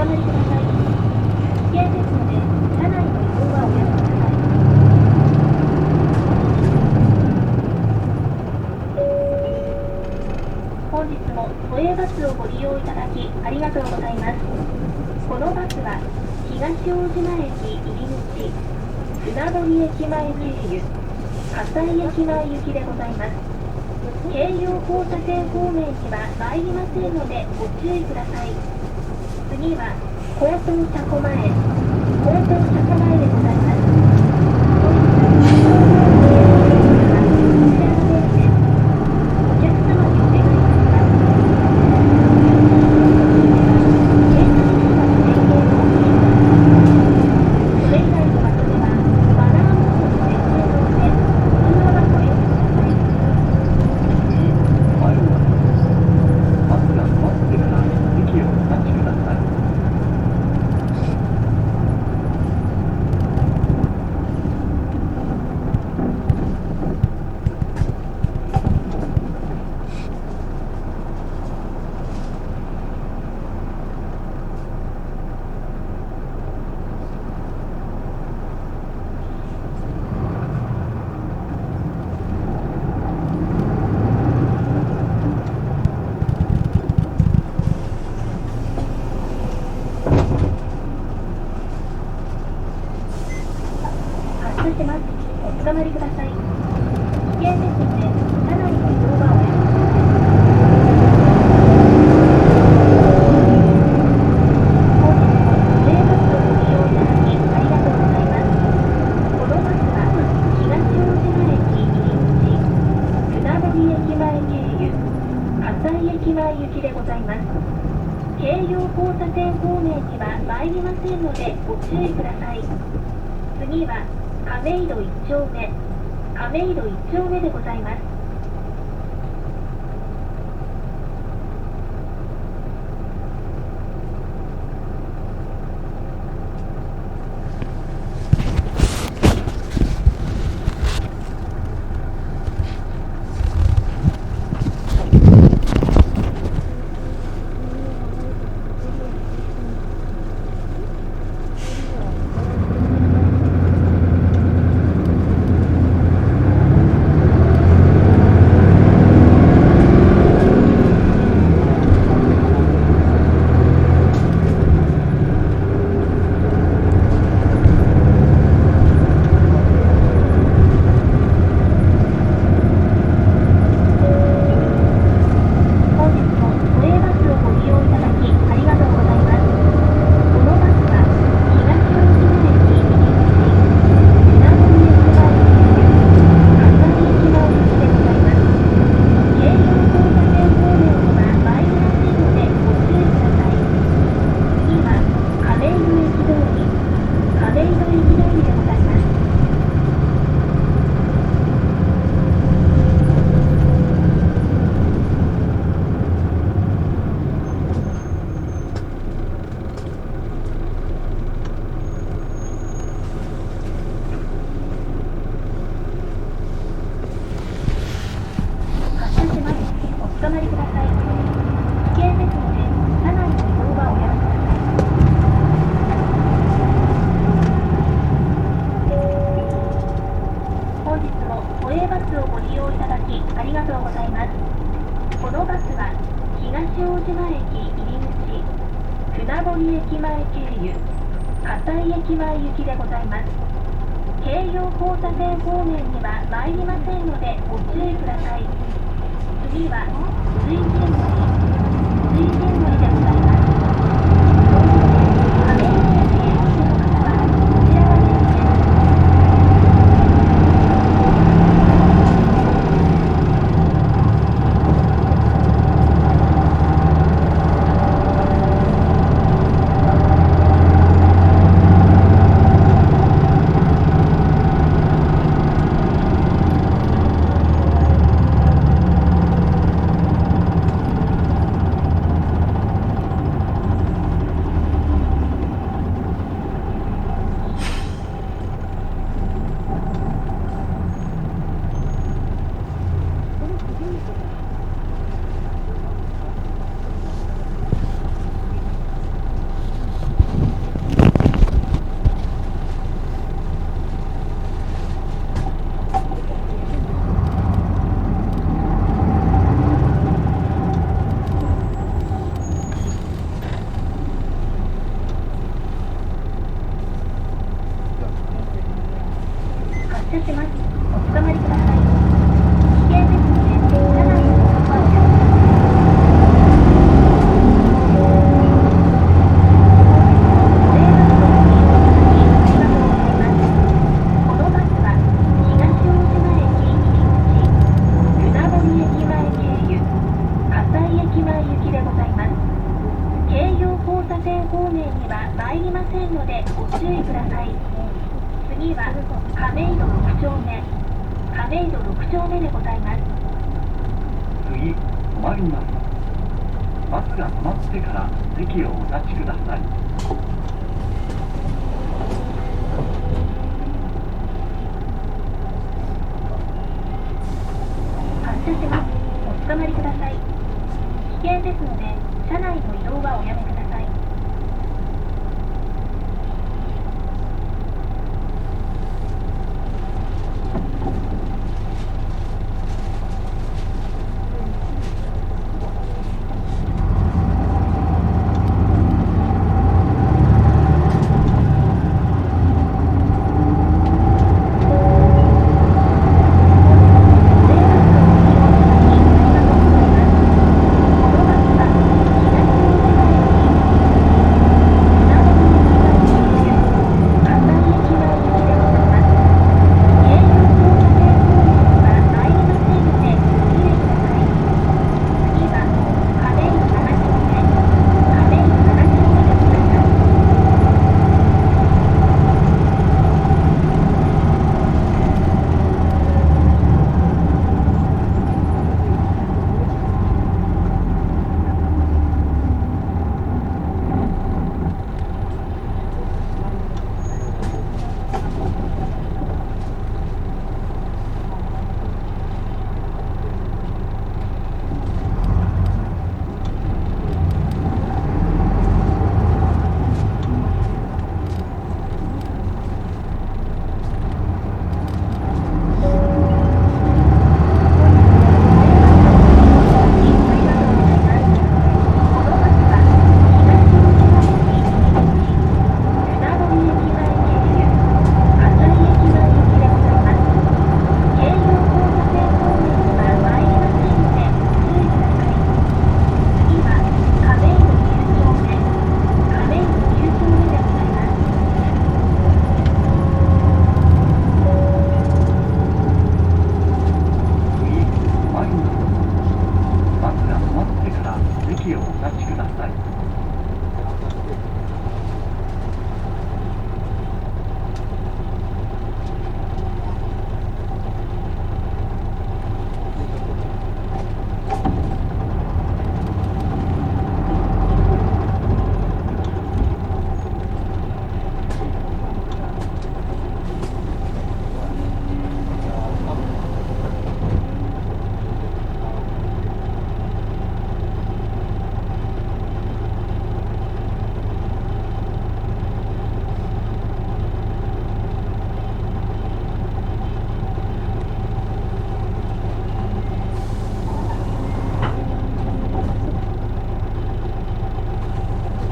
まりください。危険ですので、車内の移動はおやめください。本日も都営バスをご利用いただきありがとうございます。このバスは東大島駅入口、船堀駅前経由、葛西駅前行きでございます。京葉交差点方面には参りませんのでご注意ください。次は江東車庫前、江東車庫前でございます。お客様にお願いします。それ以外の場所ではマナーモードの設定の上、通話はご遠慮ください。バスが止まってから駅をお待ちください。発車します。おつかまりください。危険ですので、車内の移動はおやめください。本日も都営バスをご利用いただきありがとうございます。このバスは東大島駅入口、船堀駅前経由、葛西駅前行きでございます。京葉交差点方面には参りませんのでご注意ください。次は亀戸1丁目、亀戸1丁目でございます。本日も都営バスをご利用いただきありがとうございます。このバスは東大島駅入口、船堀駅前経由、葛西駅前行きでございます。京葉交差点方面には参りませんのでご注意ください。次は亀戸駅通り、亀戸駅通りでございます。発車します。おつかまりください。危険ですので、車内の移動はおやめください。本日も都営バスをご利用いただきありがとうございます。このバスは東大島駅入口、船堀駅前経由、葛西駅前行きでございます。京葉交差点方面には参りませんのでご注意ください。次は水神堀、水神堀でございます。亀戸駅へお越しの方はこちらが出口です。車します。おつかまりください。危険ですので、車内の移動はおやめください。都営バスをご利用いただきありがとうございます。このバスは東大島駅入口、船堀駅前経由、葛西駅前行きでございます。京葉交差点方面には参りませんのでご注意ください。次は亀戸6丁目、亀戸6丁目でございます。次、止まります。バスが止まってから席をお立ちください。発車します。おつかまりください。危険ですので、車内の移動はおやめください。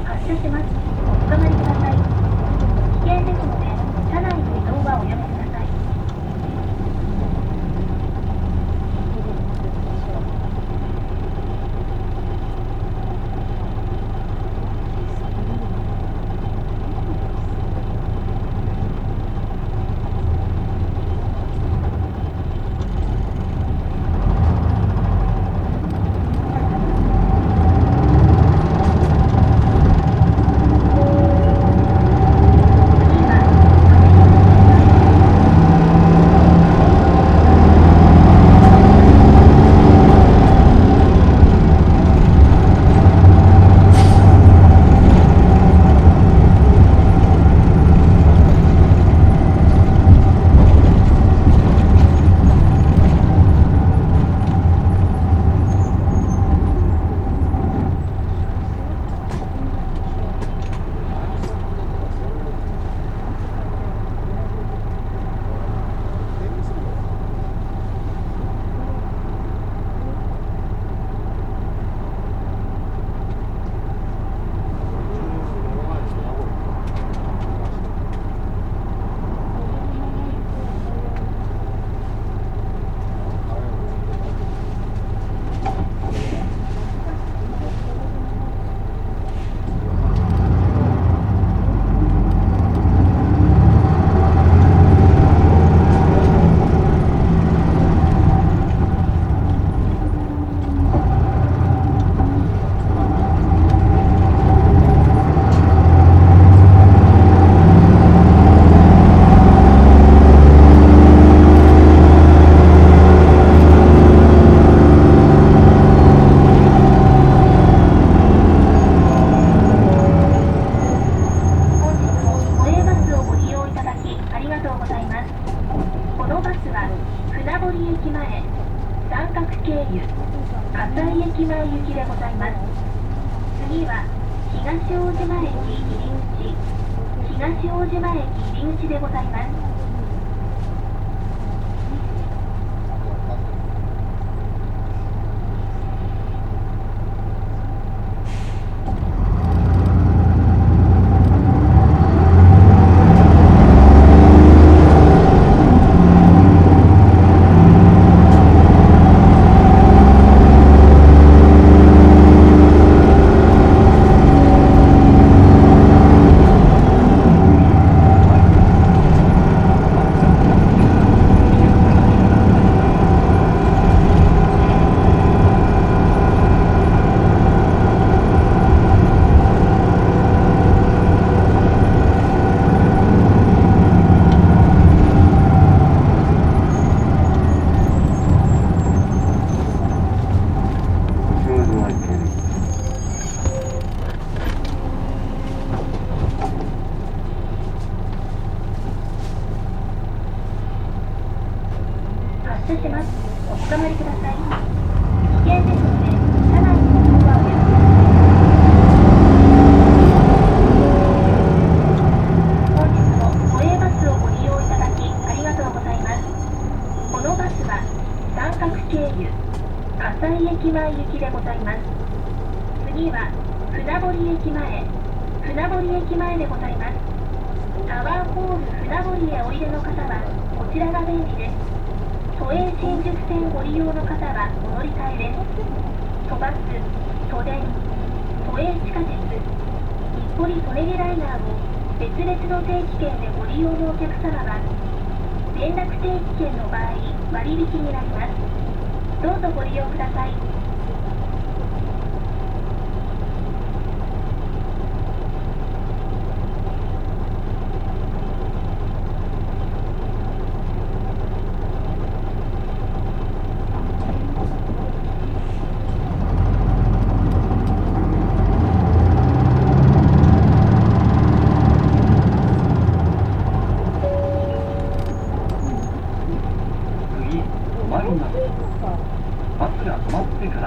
発車します。おつかまりください。危険ですので、車内の移動はおやめください。駅入り口、東大島駅入り口でございます。発車します。おつかまりください。危険ですので、車内のドアを開けます。本日も都営バスをご利用いただきありがとうございます。このバスは三角経由葛西駅前行きでございます。次は船堀駅前、船堀駅前でございます。タワーホール船堀へおいでの方はこちらが便利です。都営新宿線ご利用の方はお乗り換えです。都バス、都電、都営地下鉄、日暮里・舎人ライナーを別々の定期券でご利用のお客様は連絡定期券の場合割引になります。どうぞご利用ください。次止まります。バスが止まってから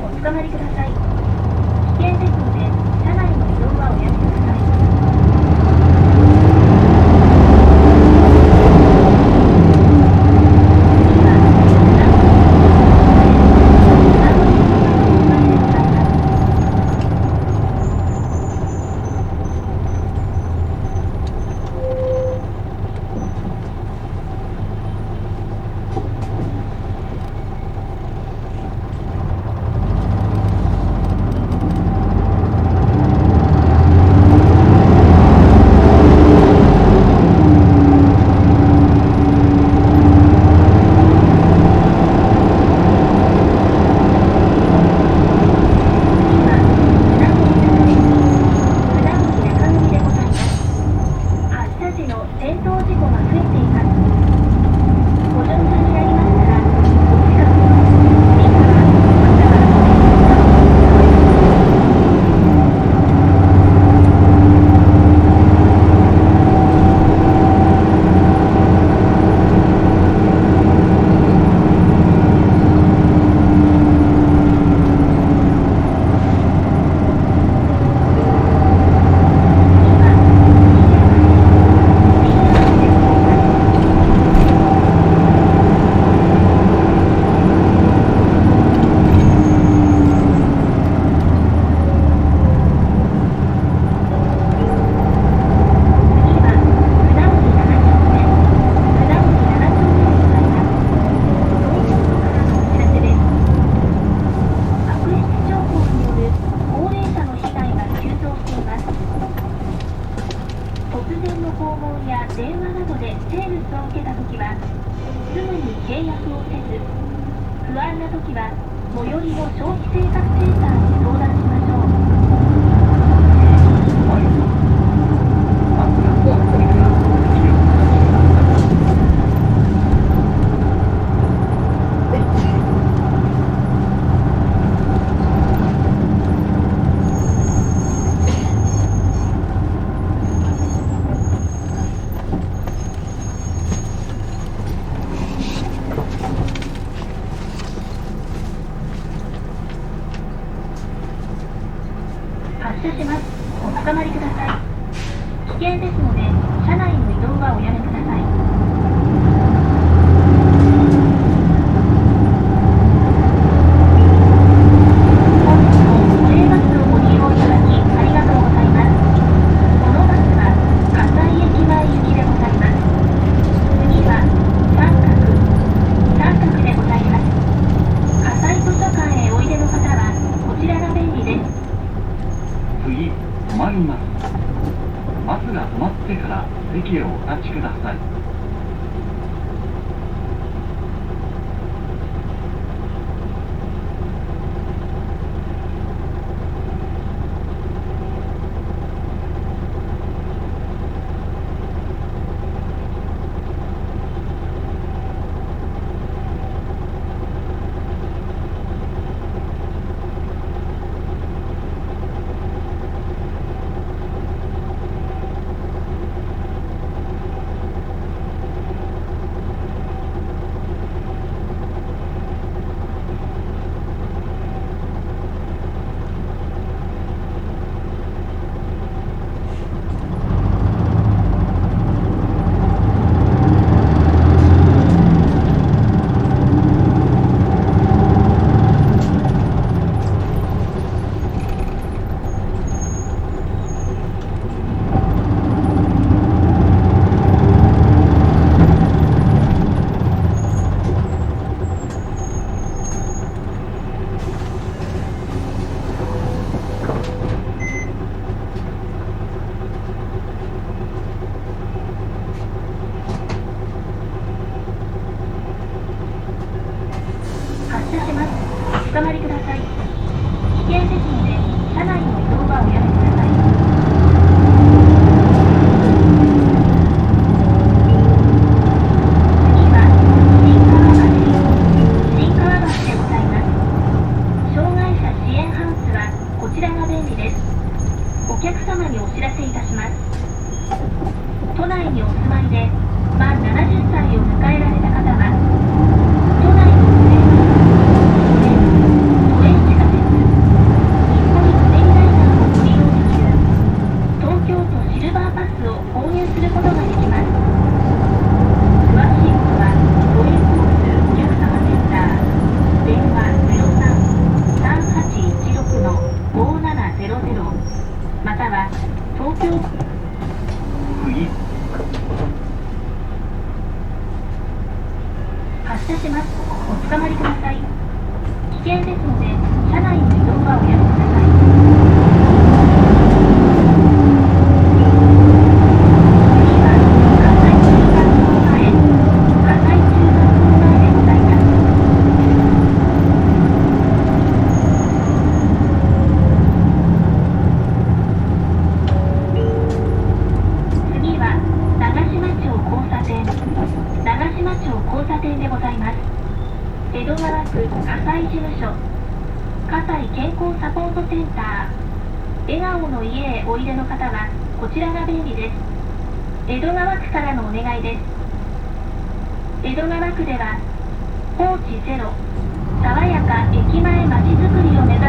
おつかまりください。危険ですので、車内の移動はおやめください。次は、発車します。おつかまりください。危険ですので、車内の移動はおやめください。本日も都営バスをご利用いただきありがとうございます。このバスは葛西駅前行きでございます。次は三角でございます。葛西図書館へおいでの方はこちらが便利です。次、止まります。バスが止まってから席へお立ちください。おつかまりください。危険ですので、車内の移動はおやめください。次は新川橋でございます。障害者支援ハウスはこちらが便利です。お客様にお知らせいたします。都内にお住まいで満70歳を迎えられた方は都内の都営地下鉄事務所、葛西健康サポートセンター、笑顔の家へおいでの方はこちらが便利です。江戸川区からのお願いです。江戸川区では放置ゼロ、爽やか駅前まちづくりを目指